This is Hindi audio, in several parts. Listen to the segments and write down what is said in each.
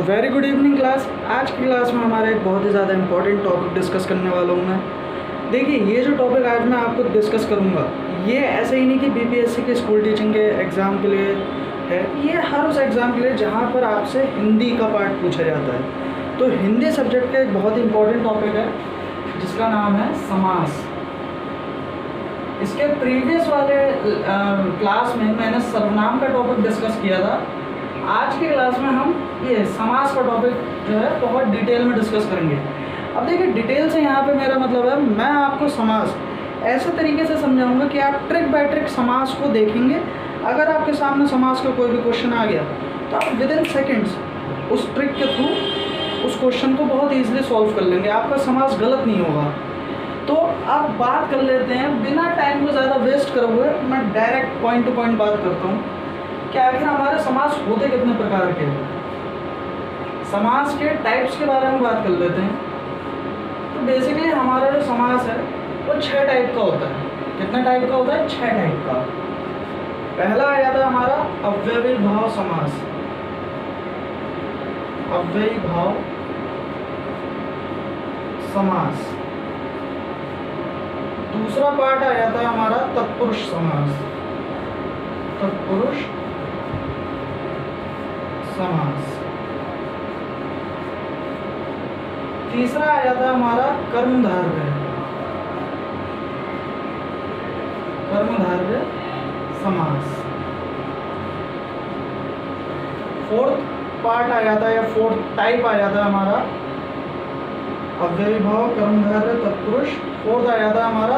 Very good evening class. आज की क्लास में हमारा एक बहुत ही ज़्यादा इंपॉर्टेंट टॉपिक डिस्कस करने वाला हूँ मैं। देखिए, ये जो टॉपिक आज मैं आपको डिस्कस करूँगा, ये ऐसे ही नहीं कि बीपीएससी के स्कूल टीचिंग के एग्ज़ाम के लिए है, ये हर उस एग्ज़ाम के लिए जहाँ पर आपसे हिंदी का पार्ट पूछा जाता है। तो हिंदी सब्जेक्ट का एक बहुत ही इंपॉर्टेंट टॉपिक है जिसका नाम है समास। इसके प्रीवियस वाले क्लास में मैंने सर्वनाम का टॉपिक डिस्कस किया था। आज की क्लास में हम ये समास का टॉपिक जो है बहुत डिटेल में डिस्कस करेंगे। अब देखिए, डिटेल से यहाँ पे मेरा मतलब है, मैं आपको समास ऐसे तरीके से समझाऊंगा कि आप ट्रिक बाय ट्रिक समास को देखेंगे। अगर आपके सामने समास का कोई भी क्वेश्चन आ गया तो आप विद इन सेकेंड्स उस ट्रिक के थ्रू उस क्वेश्चन को बहुत ईजिली सॉल्व कर लेंगे। आपका समास गलत नहीं होगा। तो आप बात कर लेते हैं, बिना टाइम को ज़्यादा वेस्ट करे हुए मैं डायरेक्ट पॉइंट टू पॉइंट बात करता हूँ कि आखिर हमारे समास होते कितने प्रकार के हैं। समास के टाइप्स के बारे में बात कर लेते हैं। तो बेसिकली हमारा जो समास है वो 6 टाइप का होता है। कितने टाइप का होता है? 6 टाइप का। पहला आ जाता है हमारा अव्ययी भाव समास। अव्ययी भाव समास। दूसरा पार्ट आ जाता है हमारा तत्पुरुष समास। तत्पुरुष समास। तीसरा आ जाता है हमारा कर्मधारय। कर्मधारय समास। फोर्थ पार्ट आ जाता है या फोर्थ टाइप आ जाता है हमारा अव्ययी भाव, कर्मधारय, तत्पुरुष। फोर्थ आ जाता है हमारा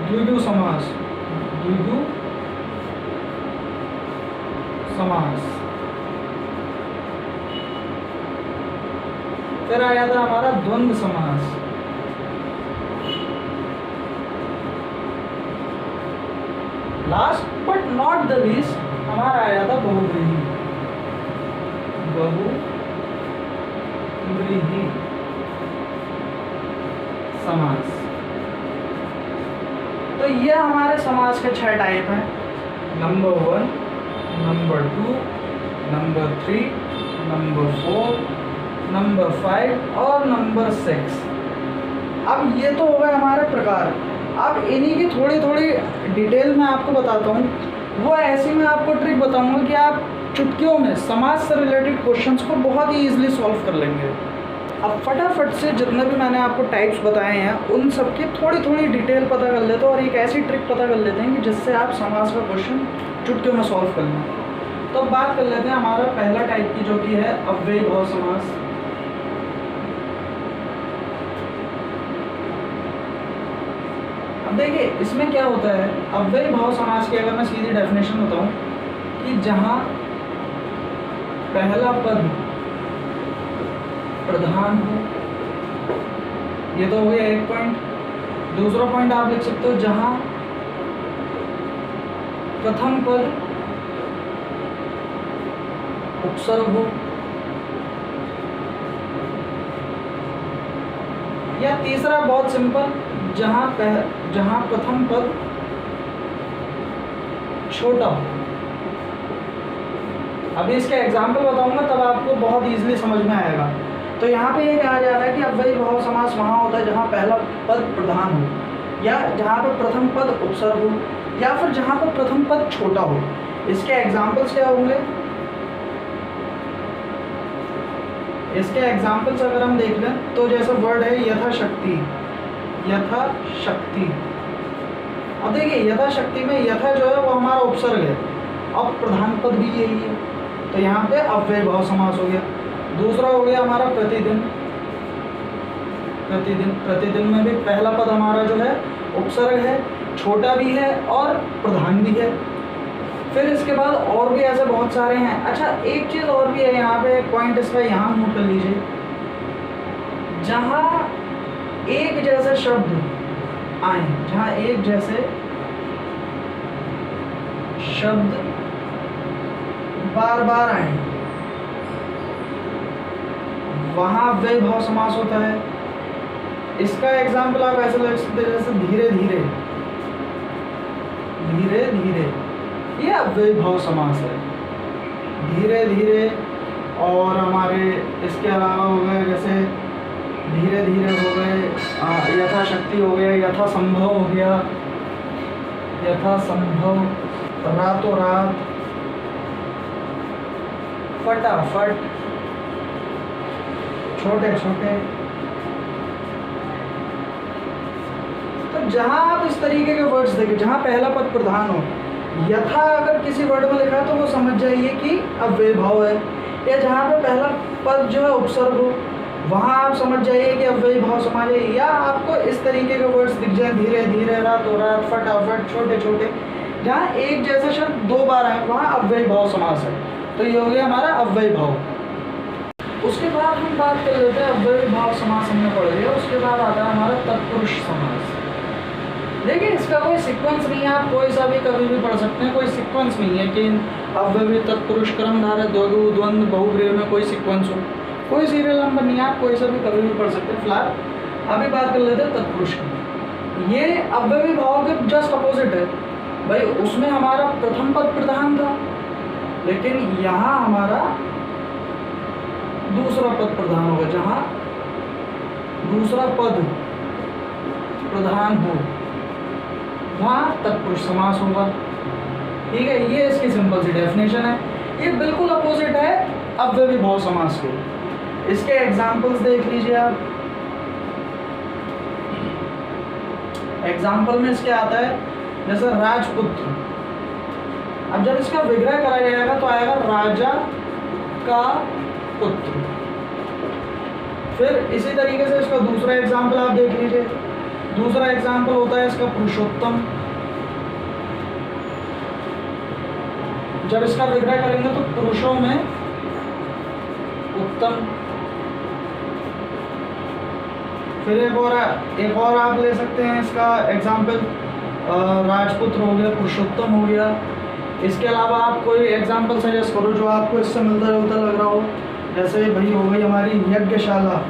द्विगु समास। द्विगु समास। फिर आ जाता है हमारा द्वंद्व समास। Last but not the least हमारा आ जाता बहुव्रीहि। बहुव्रीहि समास। तो ये हमारे समास के 6 टाइप हैं। Number 1, number 2, number 3, number 4, number 5 और नंबर 6। अब ये तो हो गए हमारे प्रकार। अब इन्हीं की थोड़ी थोड़ी डिटेल मैं आपको बताता हूँ। वो ऐसी मैं आपको ट्रिक बताऊँगा कि आप चुटकियों में समास से रिलेटेड क्वेश्चंस को बहुत ही ईजिली सॉल्व कर लेंगे। अब फटाफट से जितने भी मैंने आपको टाइप्स बताए हैं उन सब की थोड़ी थोड़ी डिटेल पता कर लेते हैं और एक ऐसी ट्रिक पता कर लेते हैं कि जिससे आप समास का क्वेश्चन चुटकियों में सॉल्व कर लें। तो अब बात कर लेते हैं हमारा पहला टाइप की, जो कि है अव्ययी भाव समास। अब देखिए, इसमें क्या होता है, अव्ययी भाव समास की अगर मैं सीधी डेफिनेशन बताऊं कि जहां पहला पद प्रधान हो, ये तो हो गया एक पॉइंट। दूसरा पॉइंट आप लिख सकते हो जहां प्रथम पद उपसर्ग हो, या तीसरा बहुत सिंपल, जहां प्रथम पद छोटा हो। अभी इसके एग्जाम्पल बताऊंगा तब आपको बहुत इजीली समझ में आएगा। तो यहाँ पे ये कहा जा रहा है कि अव्ययी भाव समास वहाँ होता है जहाँ पहला पद प्रधान हो, या जहाँ पर प्रथम पद उपसर्ग हो, या फिर जहाँ पर प्रथम पद छोटा हो। इसके एग्जाम्पल्स क्या होंगे? इसके एग्जाम्पल्स अगर हम देख लें तो जैसे वर्ड है यथाशक्ति। यथाशक्ति। अब देखिए, यथाशक्ति में यथा जो है वो हमारा उपसर्ग है, अब प्रधान पद भी यही है, तो यहाँ पे अव्ययी भाव समास हो गया। दूसरा हो गया हमारा प्रतिदिन। प्रतिदिन। प्रतिदिन में भी पहला पद हमारा जो है उपसर्ग है, छोटा भी है और प्रधान भी है। फिर इसके बाद और भी ऐसे बहुत सारे हैं। अच्छा, एक चीज़ और भी है यहाँ पे, एक पॉइंट इसका यहाँ नोट कर लीजिए। जहाँ एक जैसे शब्द आए, जहाँ एक जैसे शब्द बार बार आए, वहाँ अव्ययी भाव समास होता है। इसका एग्जाम्पल आप ऐसे लग सकते हैं जैसे धीरे धीरे। धीरे धीरे, ये अव्ययी भाव समास है। धीरे धीरे, और हमारे इसके अलावा हो गए जैसे धीरे धीरे हो गए, यथाशक्ति हो गया, यथासंभव हो गया, यथासंभव, रातों रात, फटाफट, छोटे छोटे। तो जहाँ आप इस तरीके के वर्ड्स देखें जहाँ पहला पद प्रधान हो, यथा अगर किसी वर्ड में लिखा है तो वो समझ जाइए कि अव्यय भाव है, या जहाँ पे पहला पद जो है उपसर्ग हो वहाँ आप समझ जाइए कि अव्यय भाव समाज है। या आपको इस तरीके के वर्ड्स दिख जाए धीरे धीरे, रातों रात, फटाफट, छोटे छोटे, जहाँ एक जैसा शब्द दो बार आए वहाँ अव्यय भाव समास है। तो ये हो गया हमारा अव्यय भाव। उसके बाद हम बात कर लेते हैं, अव्यय भाव समास हमने पढ़ लिया, उसके बाद आता है हमारा तत्पुरुष समास। देखिए इसका कोई सीक्वेंस नहीं है, आप कोई सा भी कभी भी पढ़ सकते हैं, कोई सीक्वेंस नहीं है कि अव्यय तत्पुरुष क्रमधारय द्विगु द्वंद्व बहुब्रीहि में कोई सीक्वेंस हो, कोई सीरियल नंबर नहीं है, आप कोई सा भी कभी भी पढ़ सकते हैं। फिलहाल अभी बात कर लेते हैं तत्पुरुष की। ये अव्यय भाव के जस्ट अपोजिट है भाई, उसमें हमारा प्रथम पद प्रधान था, लेकिन यहाँ हमारा दूसरा पद प्रधान होगा। जहाँ दूसरा पद प्रधान हो वहाँ तत्पुरुष समास होगा। ठीक है, ये इसकी सिंपल सी डेफिनेशन है। ये बिल्कुल अपोजिट है अव्ययी भाव समास के। इसके एग्जाम्पल्स देख लीजिए आप। एग्जाम्पल में इसके आता है जैसे राजपुत्र। अब जब इसका विग्रह कराया जाएगा तो आएगा राजा का पुत्र। फिर इसी तरीके से इसका दूसरा एग्जाम्पल आप देख लीजिए। दूसरा एग्जाम्पल होता है इसका पुरुषोत्तम। जब इसका विग्रह करेंगे तो पुरुषों में उत्तम। फिर एक और आप ले सकते हैं इसका एग्जाम्पल, राजपुत्र हो गया, पुरुषोत्तम हो गया। इसके अलावा आप कोई एग्जाम्पल सजेस्ट करो जो आपको इससे मिलता जुलता लग रहा हो। जैसे भाई हो गई हमारी यज्ञशाला।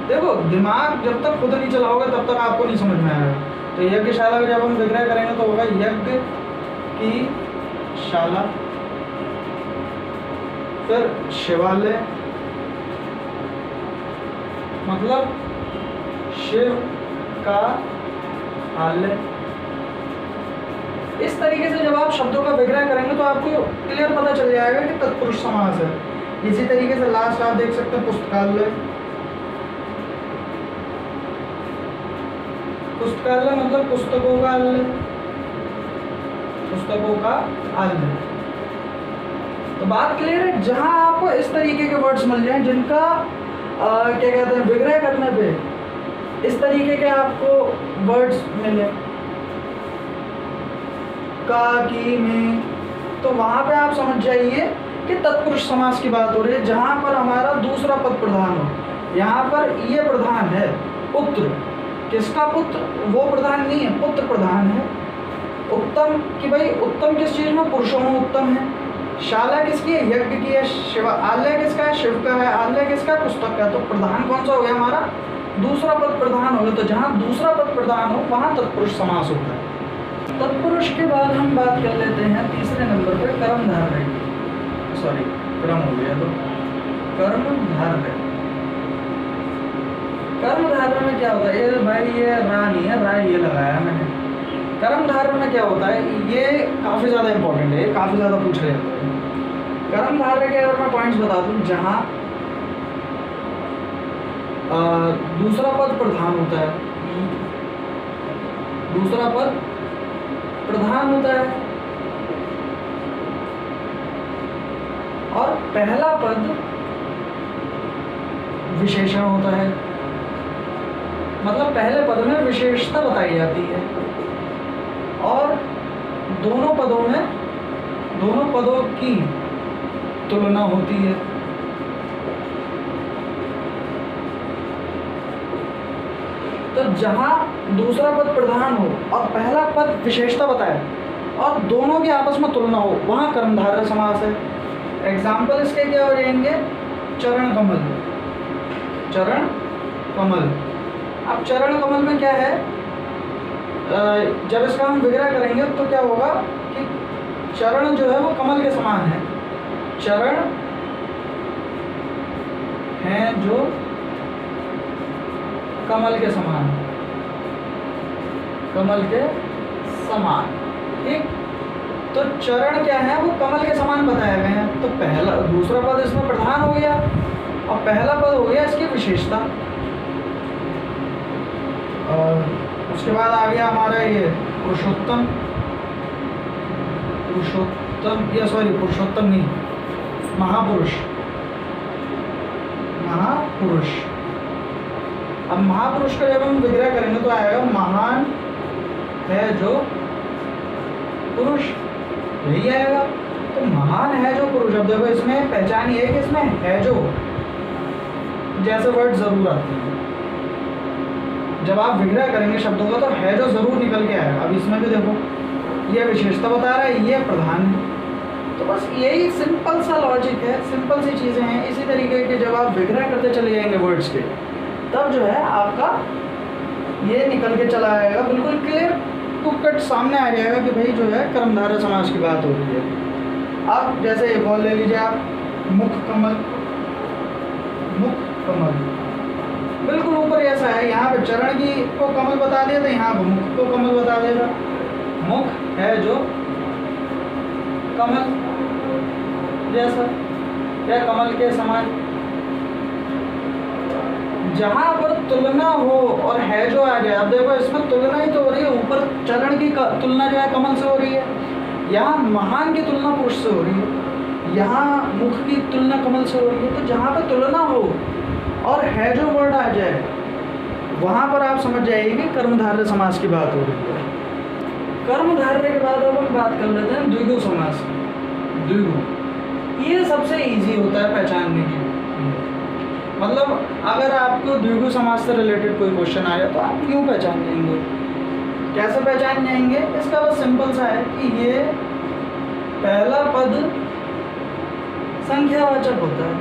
देखो दिमाग जब तक खुद नहीं चलाओगे तब तक आपको नहीं समझ में आएगा। तो यज्ञशाला का जब हम विग्रह करेंगे तो होगा यज्ञ की शाला। फिर शिवालय मतलब शिव का आलय। इस तरीके से जब आप शब्दों का विग्रह करेंगे तो आपको क्लियर पता चल जाएगा कि तत्पुरुष समास है। इसी तरीके से लास्ट आप देख सकते हैं पुस्तकालय। पुस्तकालय मतलब पुस्तकों का आलय, पुस्तकों का आलय। तो बात क्लियर है। जहां आपको इस तरीके के वर्ड्स मिल जाएं जिनका क्या कहते हैं विग्रह करने पे इस तरीके के आपको वर्ड्स मिले का की में, तो वहां पे आप समझ जाइए कि तत्पुरुष समास की बात हो रही है। जहां पर हमारा दूसरा पद प्रधान हो। यहाँ पर ये प्रधान है पुत्र। किसका पुत्र? वो प्रधान नहीं है, पुत्र प्रधान है। उत्तम कि भाई उत्तम किस चीज में? पुरुषों में उत्तम है। शाला किसकी है? यज्ञ की है। शिव आलय किसका है? शिव का है। आलय किसका? पुस्तक का। तो प्रधान कौन सा हो गया हमारा? दूसरा पद प्रधान हो गया। तो जहाँ दूसरा पद प्रधान हो वहाँ तत्पुरुष समास होता है। तत्पुरुष के बाद हम बात कर लेते हैं तीसरे नंबर पर कर्मधारय। सॉरी क्रम हो गया, तो कर्मधारय। कर्मधारय में क्या होता है? ये भाई ये रा नहीं है, रा ये लगाया मैंने। कर्मधारय में क्या होता है? ये काफ़ी ज़्यादा इंपॉर्टेंट है, काफ़ी ज़्यादा पूछ रहे हैं। कर्मधारय के अगर मैं पॉइंट्स बता दूँ, जहाँ दूसरा पद प्रधान होता है, दूसरा पद प्रधान होता है और पहला पद विशेषण होता है। मतलब पहले पद में विशेषता बताई जाती है और दोनों पदों की तुलना होती है। तो जहाँ दूसरा पद प्रधान हो और पहला पद विशेषता बताए और दोनों की आपस में तुलना हो, वहाँ कर्मधारय समास है। एग्जाम्पल इसके क्या हो जाएंगे? चरण कमल। चरण कमल। अब चरण कमल में क्या है? जब इसका हम विग्रह करेंगे तो क्या होगा कि चरण जो है वो कमल के समान है। चरण हैं जो कमल के समान, कमल के समान। ठीक, तो चरण क्या है, वो कमल के समान बताए गए हैं। तो पहला दूसरा पद इसमें प्रधान हो गया और पहला पद हो गया इसकी विशेषता। और उसके बाद आ गया हमारा ये पुरुषोत्तम, पुरुषोत्तम नहीं, महापुरुष। अब महापुरुष का जब हम विग्रह करेंगे तो आएगा महान है जो पुरुष, यही आएगा। तो महान है जो पुरुष, अब देखो इसमें पहचान ये है कि इसमें है जो जैसे वर्ड जरूर आते हैं। जब आप विग्रह करेंगे शब्दों का तो है जो जरूर निकल के आएगा। अब इसमें भी देखो ये विशेषता बता रहा है, ये प्रधान है। तो बस यही सिंपल सा लॉजिक है, सिंपल सी चीज़ें हैं। इसी तरीके के जब आप विग्रह करते चले जाएंगे वर्ड्स के, तब जो है आपका ये निकल के चला आएगा, बिल्कुल क्लियर टू कट सामने आ जाएगा कि भाई जो है कर्मधारय समास की बात हो रही है। अब जैसे एक और ले लीजिए आप, मुख कमल, बिल्कुल ऊपर ऐसा है, यहाँ पे चरण की को कमल बता दिया था, यहाँ पे मुख को कमल बता देगा। मुख है जो कमल जैसा या कमल के समान। जहाँ पर तुलना हो और है जो आ जाए, अब देखो इसमें तुलना ही तो हो रही है, ऊपर चरण की तुलना जो है कमल से हो रही है, यहाँ महान की तुलना पुरुष से हो रही है, यहाँ मुख की तुलना कमल से हो रही है। तो जहाँ पर तुलना हो और है जो वर्ड आ जाए, वहाँ पर आप समझ जाइए कि कर्मधारय समास की बात हो रही है। कर्मधारय के बाद अब हम बात कर लेते हैं द्विगु समास। द्विगु ये सबसे इजी होता है पहचानने की। मतलब अगर आपको द्विगु समास से रिलेटेड कोई क्वेश्चन आया तो आप क्यों पहचान जाएंगे, कैसे पहचान जाएंगे? इसका बस सिंपल सा है कि ये पहला पद संख्यावाचक होता है।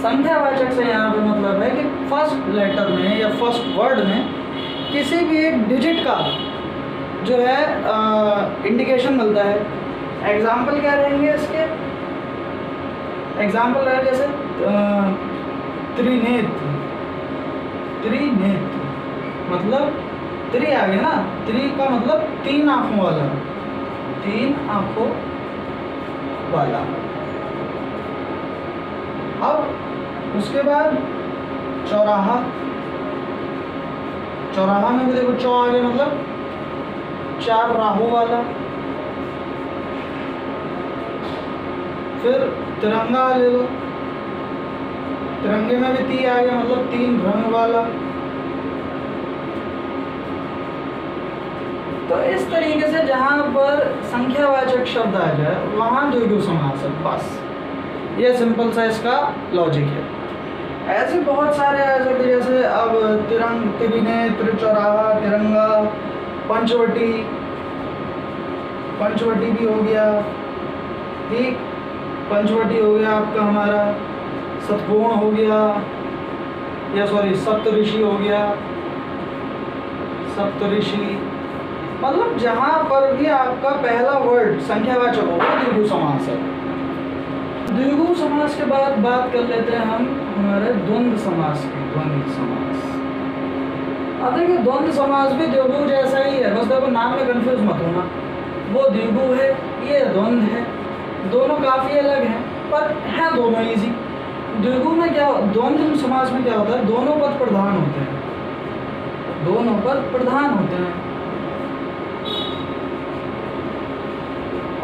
संख्यावाचक से यहाँ पे मतलब है कि फर्स्ट लेटर में या फर्स्ट वर्ड में किसी भी एक डिजिट का जो है इंडिकेशन मिलता है। एग्जाम्पल क्या रहेंगे इसके? एग्जाम्पल रहे जैसे त्रिनेत्र, मतलब त्रि आ गया ना, त्रि का मतलब तीन आँखों वाला, तीन आँखों वाला। अब उसके बाद चौराहा, चौराहा में भी देखो चौ आ गया, मतलब चार राहों वाला। फिर तिरंगा ले लो, तिरंगे में भी ती आ गया, मतलब तीन रंग वाला। तो इस तरीके से जहाँ पर संख्यावाचक शब्द आ जाए वहाँ द्विगु समास है। बस ये सिंपल सा इसका लॉजिक है। ऐसे बहुत सारे आ सकते, जैसे अब तिरंग, त्रिनेत्र, चौराहा, तिरंगा, पंचवटी, पंचवटी भी हो गया। ठीक, पंचवटी हो गया आपका हमारा, सतकोण हो गया, या सॉरी सप्तऋषि हो गया, सप्तऋषि। मतलब जहाँ पर भी आपका पहला वर्ड संख्यावाचक हो वो द्विगु समास है। द्विगु समास के बाद बात कर लेते हैं हम हमारे द्वंद्व समास की। द्वंद्व समास, अब देखिए द्वंद्व समास भी द्विगु जैसा ही है, बस देखो नाम में कंफ्यूज मत होना। वो द्विगु है, ये द्वंद्व है, दोनों काफ़ी अलग हैं पर हैं दोनों इजी। द्विगु में क्या, द्वंद्व समास में क्या होता है, दोनों पद प्रधान होते हैं, दोनों पद प्रधान होते हैं।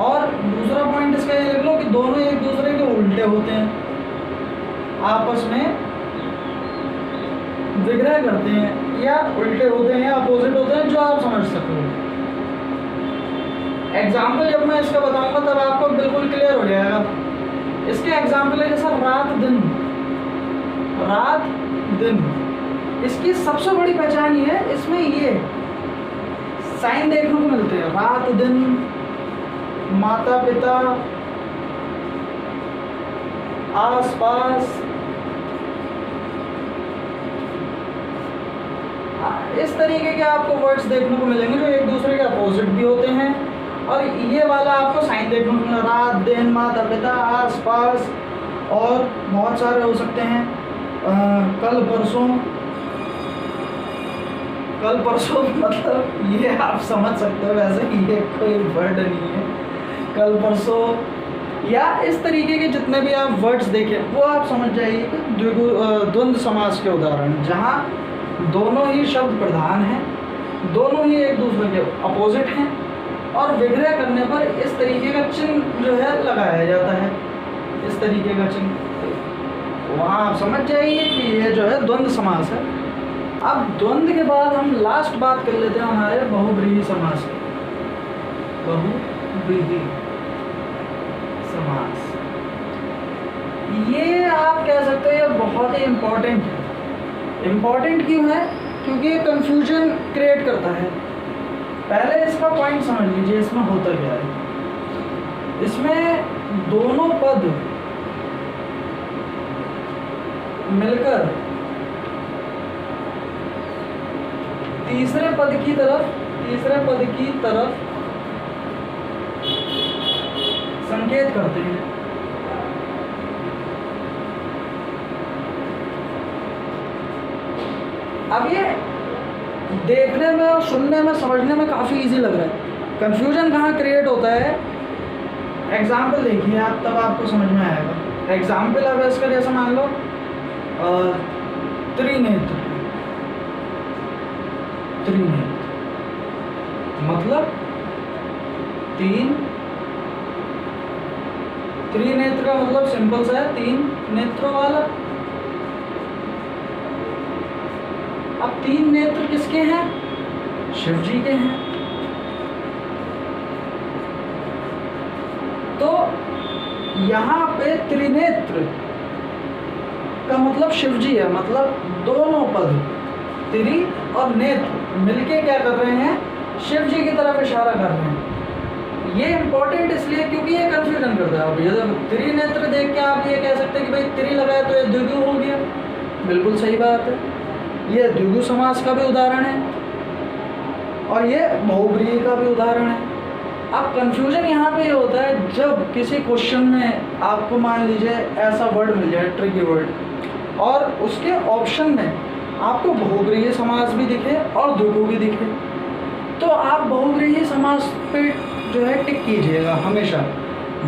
और दूसरा पॉइंट इसका ये लिख लो कि दोनों एक दूसरे के उल्टे होते हैं, आपस में विग्रह करते हैं, या उल्टे होते हैं, अपोजिट होते हैं, जो आप समझ सकते हो। एग्जाम्पल जब मैं इसका बताऊंगा तब आपको बिल्कुल क्लियर हो जाएगा। इसके एग्जाम्पल है जैसा रात दिन, रात दिन। इसकी सबसे बड़ी पहचान ये है, इसमें ये साइन देखने को मिलते हैं, रात दिन, माता पिता, आस पास। इस तरीके के आपको वर्ड्स देखने को मिलेंगे जो एक दूसरे के अपोजिट भी होते हैं और ये वाला आपको साइन देखने को मिला, रात, दिन, माता, पिता, आस पास, और बहुत सारे हो सकते हैं। कल परसों, कल परसों मतलब ये आप समझ सकते हो, वैसे ये कोई वर्ड नहीं है। कल परसों या इस तरीके के जितने भी आप वर्ड्स देखें वो आप समझ जाइए कि द्वंद्व समास के उदाहरण, जहाँ दोनों ही शब्द प्रधान हैं, दोनों ही एक दूसरे के अपोजिट हैं, और विग्रह करने पर इस तरीके का चिन्ह जो है लगाया जाता है, इस तरीके का चिन्ह। वहाँ आप समझ जाइए कि ये जो है द्वंद्व समास है। अब द्वंद्व के बाद हम लास्ट बात कर लेते हैं हमारे बहुव्रीहि समास की। बहुव्रीहि समास, ये आप कह सकते हो ये बहुत ही इम्पोर्टेंट है। इम्पोर्टेंट क्यों है? क्योंकि ये कंफ्यूजन क्रिएट करता है। पहले इसका पॉइंट समझ लीजिए, इसमें होता क्या है। इसमें दोनों पद मिलकर तीसरे पद की तरफ संकेत करते हैं। अब ये देखने में और सुनने में समझने में काफ़ी इजी लग रहा है। कंफ्यूजन कहाँ क्रिएट होता है? एग्जाम्पल देखिए आप, तब आपको समझ में आएगा। एग्जाम्पल अब इसका जैसे मान लो त्रिनेत्र, मतलब तीन, त्रिनेत्र का मतलब सिंपल सा है, तीन नेत्रों वाला। अब तीन नेत्र किसके हैं? शिव जी के हैं। तो यहाँ पे त्रिनेत्र का मतलब शिव जी है, मतलब दोनों पद त्रि और नेत्र मिलके क्या कर रहे हैं? शिव जी की तरफ इशारा कर रहे हैं। ये इंपॉर्टेंट इसलिए क्योंकि ये कंफ्यूजन करता है। अब ये त्रिनेत्र देख के आप ये कह सकते हैं कि भाई त्रि लगाए तो ये द्विगु हो गया, बिल्कुल सही बात है। ये द्विगु समास का भी उदाहरण है और ये बहुव्रीहि का भी उदाहरण है। अब कंफ्यूजन यहाँ पे ये होता है जब किसी क्वेश्चन में आपको मान लीजिए ऐसा वर्ड मिल जाए, ट्रिकी वर्ड, और उसके ऑप्शन में आपको बहुव्रीहि समास भी दिखे और द्विगु भी दिखे, तो आप बहुव्रीहि समास पे जो है टिक कीजिएगा हमेशा।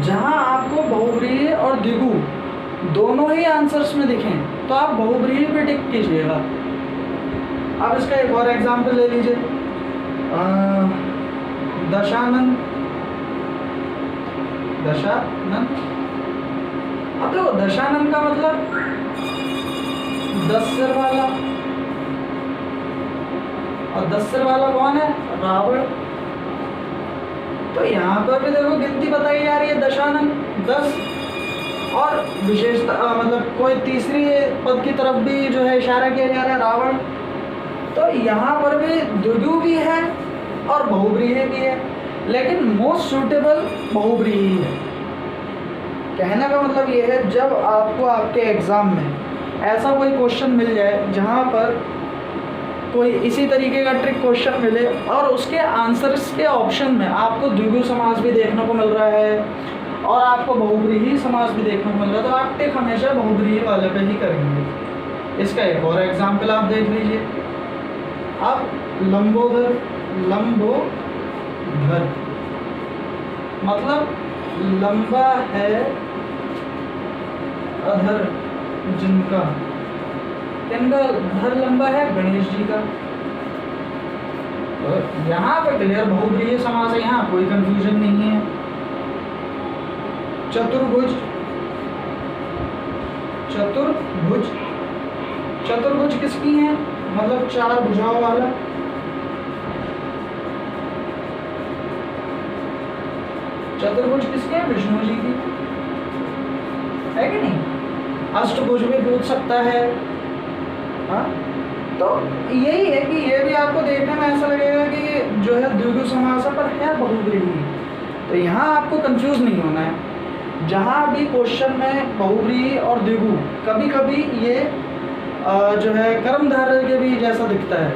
जहाँ आपको बहुव्रीहि और द्विगु दोनों ही आंसर्स में दिखें तो आप बहुव्रीहि पे टिक कीजिएगा। अब इसका एक और एग्जाम्पल ले लीजिए, दशानन। अब देखो दशानन का मतलब 10 सिर वाला, और 10 सिर वाला कौन है? रावण। तो यहाँ पर भी देखो गिनती बताई जा रही है, दशानन 10, और विशेषता मतलब कोई तीसरी पद की तरफ भी जो है इशारा किया जा रहा है, रावण। तो यहाँ पर भी द्विगु भी है और बहुव्रीहि भी है, लेकिन मोस्ट सूटेबल बहुव्रीहि है। कहने का मतलब ये है जब आपको आपके एग्ज़ाम में ऐसा कोई क्वेश्चन मिल जाए जहाँ पर कोई इसी तरीके का ट्रिक क्वेश्चन मिले और उसके आंसर्स के ऑप्शन में आपको द्विगु समास भी देखने को मिल रहा है और आपको बहुव्रीहि समास भी देखने को मिल रहा है, तो आप टिक हमेशा बहुव्रीहि वाले पे ही करेंगे। इसका एक और एग्जाम्पल आप देख लीजिए। अब लंबोदर, लंबोधर मतलब लंबा है अधर जिनका, किनका धर लंबा है? गणेश जी का। तो यहाँ पे क्लियर बहुव्रीहि समास है, यहाँ कोई कंफ्यूजन नहीं है। चतुर्भुज, चतुर्भुज, चतुर्भुज किसकी है? मतलब 4 भुजाओं वाला। चतुर्भुज किसके है? विष्णु जी की, है कि नहीं? अष्टभुज भी पूछ सकता है। हाँ, तो यही है कि ये भी आपको देखने में ऐसा लगेगा कि जो है द्विगु समास पर है बहुव्रीहि, तो यहाँ आपको कंफ्यूज नहीं होना है। जहाँ भी क्वेश्चन में बहुव्रीहि और द्विगु कभी कभी ये जो है कर्मधारय के भी जैसा दिखता है,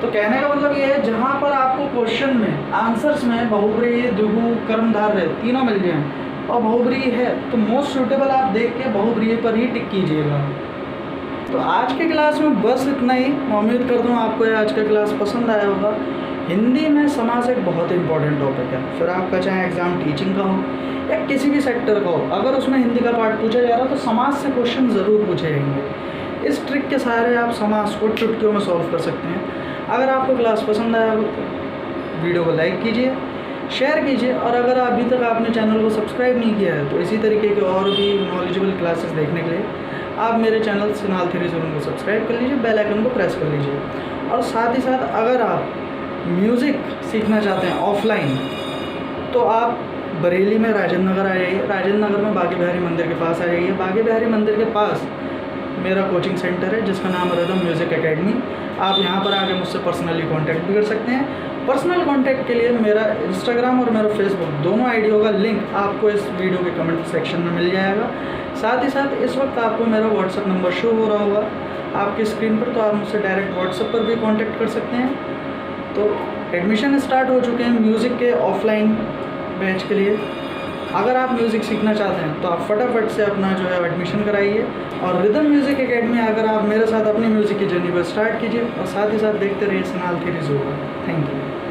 तो तो कहने का मतलब ये है, जहाँ पर आपको क्वेश्चन में आंसर्स में बहुब्रीहि, द्विगु, कर्मधारय तीनों मिल जाएं और बहुब्रीहि है तो मोस्ट सूटेबल आप देख के बहुब्रीहि पर ही टिक कीजिएगा। तो आज के क्लास में बस इतना ही। मैं उम्मीद करता हूँ आपको ये आज का क्लास पसंद आया होगा। हिंदी में समास एक बहुत इंपॉर्टेंट टॉपिक है, फिर आपका चाहे एग्ज़ाम टीचिंग का हो या किसी भी सेक्टर का हो, अगर उसमें हिंदी का पार्ट पूछा जा रहा है तो समास से क्वेश्चन ज़रूर पूछे जाएंगे। इस ट्रिक के सहारे आप समास को चुटकियों में सॉल्व कर सकते हैं। अगर आपको क्लास पसंद आया हो तो वीडियो को लाइक कीजिए, शेयर कीजिए, और अगर अभी तक आपने चैनल को सब्सक्राइब नहीं किया है तो इसी तरीके के और भी नॉलेजेबल क्लासेस देखने के लिए आप मेरे चैनल सिनाल थ्योरी जोन को सब्सक्राइब कर लीजिए, बेल आइकन को प्रेस कर लीजिए। और साथ ही साथ अगर आप म्यूज़िक सीखना चाहते हैं ऑफलाइन तो आप बरेली में राजेंद्र नगर आ जाइए। राजेंद्र नगर में बागे बिहारी मंदिर के पास आ जाइए। बागे बिहारी मंदिर के पास मेरा कोचिंग सेंटर है जिसका नाम है रिदम म्यूज़िक एकेडमी। आप यहाँ पर आके मुझसे पर्सनली कांटेक्ट भी कर सकते हैं। पर्सनल कांटेक्ट के लिए मेरा इंस्टाग्राम और मेरा फेसबुक दोनों आईडियों का लिंक आपको इस वीडियो के कमेंट सेक्शन में मिल जाएगा। साथ ही साथ इस वक्त आपको मेरा व्हाट्सअप नंबर शो हो रहा होगा आपकी स्क्रीन पर, तो आप मुझसे डायरेक्ट व्हाट्सअप पर भी कॉन्टैक्ट कर सकते हैं। तो एडमिशन स्टार्ट हो चुके हैं म्यूज़िक के ऑफलाइन बैच के लिए। अगर आप म्यूज़िक सीखना चाहते हैं तो आप फटाफट से अपना जो है एडमिशन कराइए और रिदम म्यूज़िक एकेडमी अगर आप मेरे साथ अपनी म्यूज़िक की जर्नी को स्टार्ट कीजिए और साथ ही साथ देखते रहिए सिनाल थ्योरी जोन। Thank you.